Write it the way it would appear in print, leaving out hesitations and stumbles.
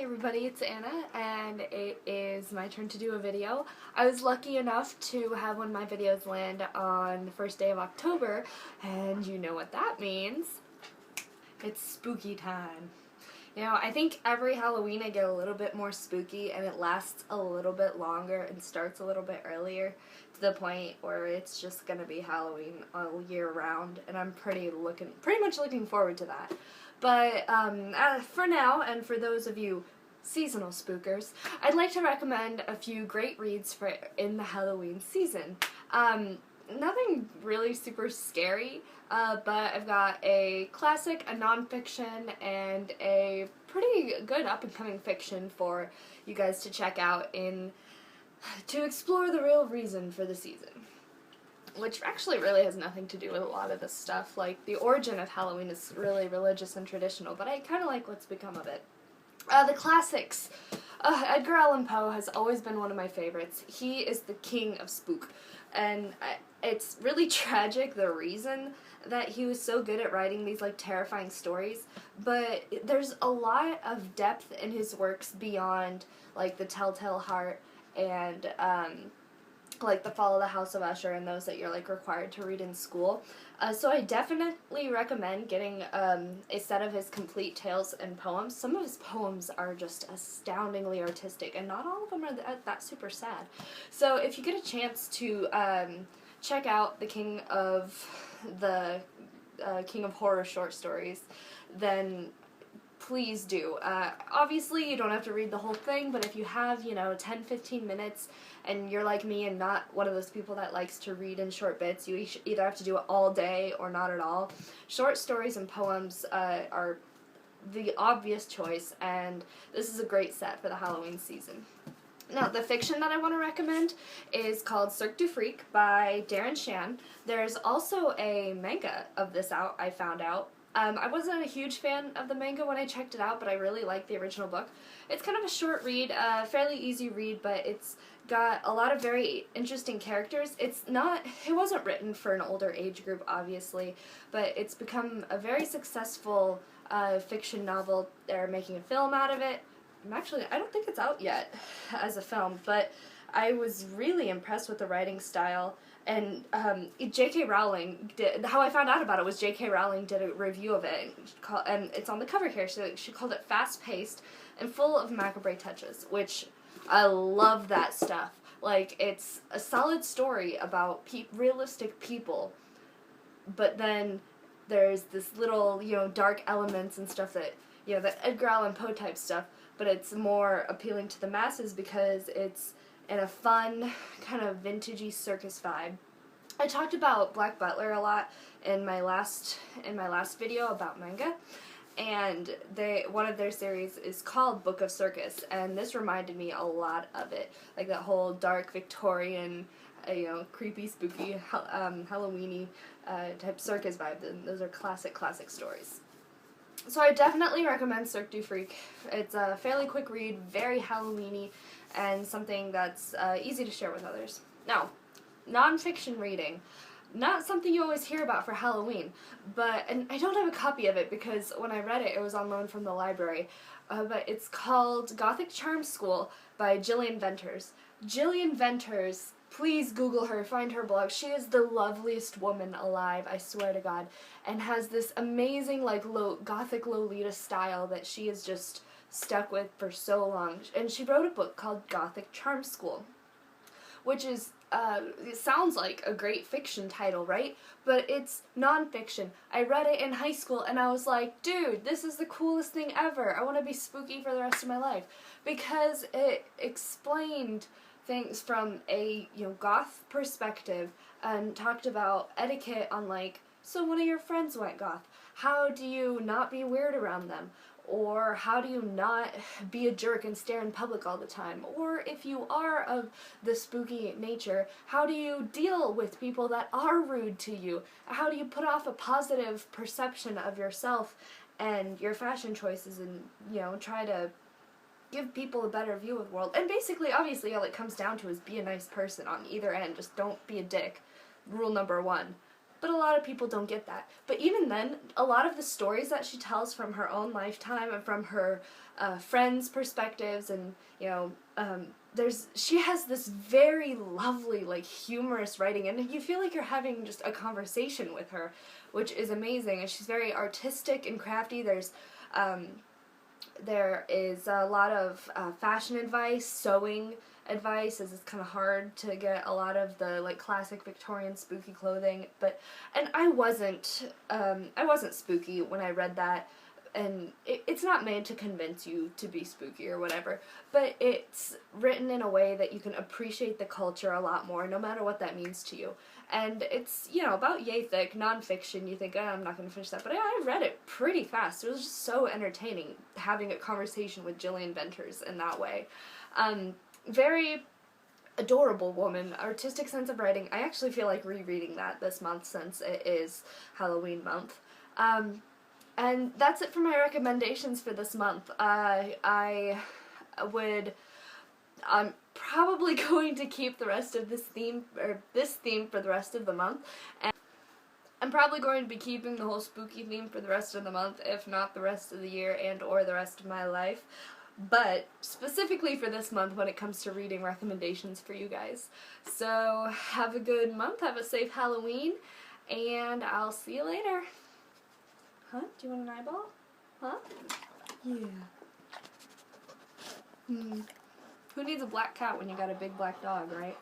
everybody, it's Anna, and it is my turn to do a video. I was lucky enough to have one of my videos land on the first day of October, and you know what that means. It's spooky time. You know, I think every Halloween I get a little bit more spooky, and it lasts a little bit longer and starts a little bit earlier to the point where it's just gonna be Halloween all year round, and I'm pretty much looking forward to that. But for now, and for those of you seasonal spookers, I'd like to recommend a few great reads for in the Halloween season. Nothing really super scary, but I've got a classic, a nonfiction, and a pretty good up-and-coming fiction for you guys to check out to explore the real reason for the season. Which actually really has nothing to do with a lot of this stuff. Like, the origin of Halloween is really religious and traditional, but I kind of like what's become of it. The classics. Edgar Allan Poe has always been one of my favorites. He is the king of spook. And it's really tragic, the reason that he was so good at writing these, like, terrifying stories. But there's a lot of depth in his works beyond, like, The Telltale Heart and, like The Fall of the House of Usher and those that you're like required to read in school. So I definitely recommend getting a set of his complete tales and poems. Some of his poems are just astoundingly artistic, and not all of them are that super sad. So if you get a chance to check out the King of Horror short stories, then please do. Obviously, you don't have to read the whole thing, but if you have, 10-15 minutes, and you're like me and not one of those people that likes to read in short bits, you either have to do it all day or not at all. Short stories and poems are the obvious choice, and this is a great set for the Halloween season. Now, the fiction that I want to recommend is called Cirque du Freak by Darren Shan. There's also a manga of this out, I found out. I wasn't a huge fan of the manga when I checked it out, but I really liked the original book. It's kind of a short read, fairly easy read, but it's got a lot of very interesting characters. It wasn't written for an older age group, obviously, but it's become a very successful fiction novel. They're making a film out of it. I don't think it's out yet as a film, but I was really impressed with the writing style. And J.K. Rowling how I found out about it was J.K. Rowling did a review of it, and it's on the cover here. So she called it fast-paced and full of macabre touches, which I love that stuff. Like, it's a solid story about realistic people, but then there's this little, dark elements and stuff that, that Edgar Allan Poe type stuff, but it's more appealing to the masses because it's in a fun, kind of vintagey circus vibe. I talked about Black Butler a lot in my last video about manga, and one of their series is called Book of Circus, and this reminded me a lot of it, like that whole dark Victorian, creepy, spooky, Halloweeny type circus vibe. And those are classic stories. So I definitely recommend Cirque du Freak. It's a fairly quick read, very Halloweeny, and something that's easy to share with others. Now, nonfiction reading. Not something you always hear about for Halloween, and I don't have a copy of it because when I read it, it was on loan from the library, but it's called Gothic Charm School by Jillian Venters. Jillian Venters, please Google her, find her blog. She is the loveliest woman alive, I swear to God, and has this amazing, like, Gothic Lolita style that she has just stuck with for so long. And she wrote a book called Gothic Charm School, which is, it sounds like a great fiction title, right? But it's nonfiction. I read it in high school, and I was like, dude, this is the coolest thing ever. I want to be spooky for the rest of my life. Because it explained things from a goth perspective and talked about etiquette on, like, so one of your friends went goth. How do you not be weird around them? Or how do you not be a jerk and stare in public all the time? Or if you are of the spooky nature, how do you deal with people that are rude to you? How do you put off a positive perception of yourself and your fashion choices and, try to give people a better view of the world? And basically, obviously, all it comes down to is be a nice person on either end. Just don't be a dick. Rule number 1. but a lot of people don't get that. But even then, a lot of the stories that she tells from her own lifetime and from her friends' perspectives, and she has this very lovely, like, humorous writing, and you feel like you're having just a conversation with her, which is amazing. And she's very artistic and crafty. There is a lot of fashion advice, sewing advice, as it's kind of hard to get a lot of the, like, classic Victorian spooky clothing. And I wasn't spooky when I read that, and it's not meant to convince you to be spooky or whatever, but it's written in a way that you can appreciate the culture a lot more, no matter what that means to you. And it's, about yay thick, nonfiction. You think, oh, I'm not going to finish that, but I read it pretty fast. It was just so entertaining having a conversation with Gillian Venters in that way. Very adorable woman, artistic sense of writing. I actually feel like rereading that this month, since it is Halloween month. And that's it for my recommendations for this month. I'm probably going to keep the rest of this theme for the rest of the month. And I'm probably going to be keeping the whole spooky theme for the rest of the month, if not the rest of the year and or the rest of my life. But specifically for this month when it comes to reading recommendations for you guys. So have a good month, have a safe Halloween, and I'll see you later. Huh? Do you want an eyeball? Huh? Yeah. Who needs a black cat when you got a big black dog, right?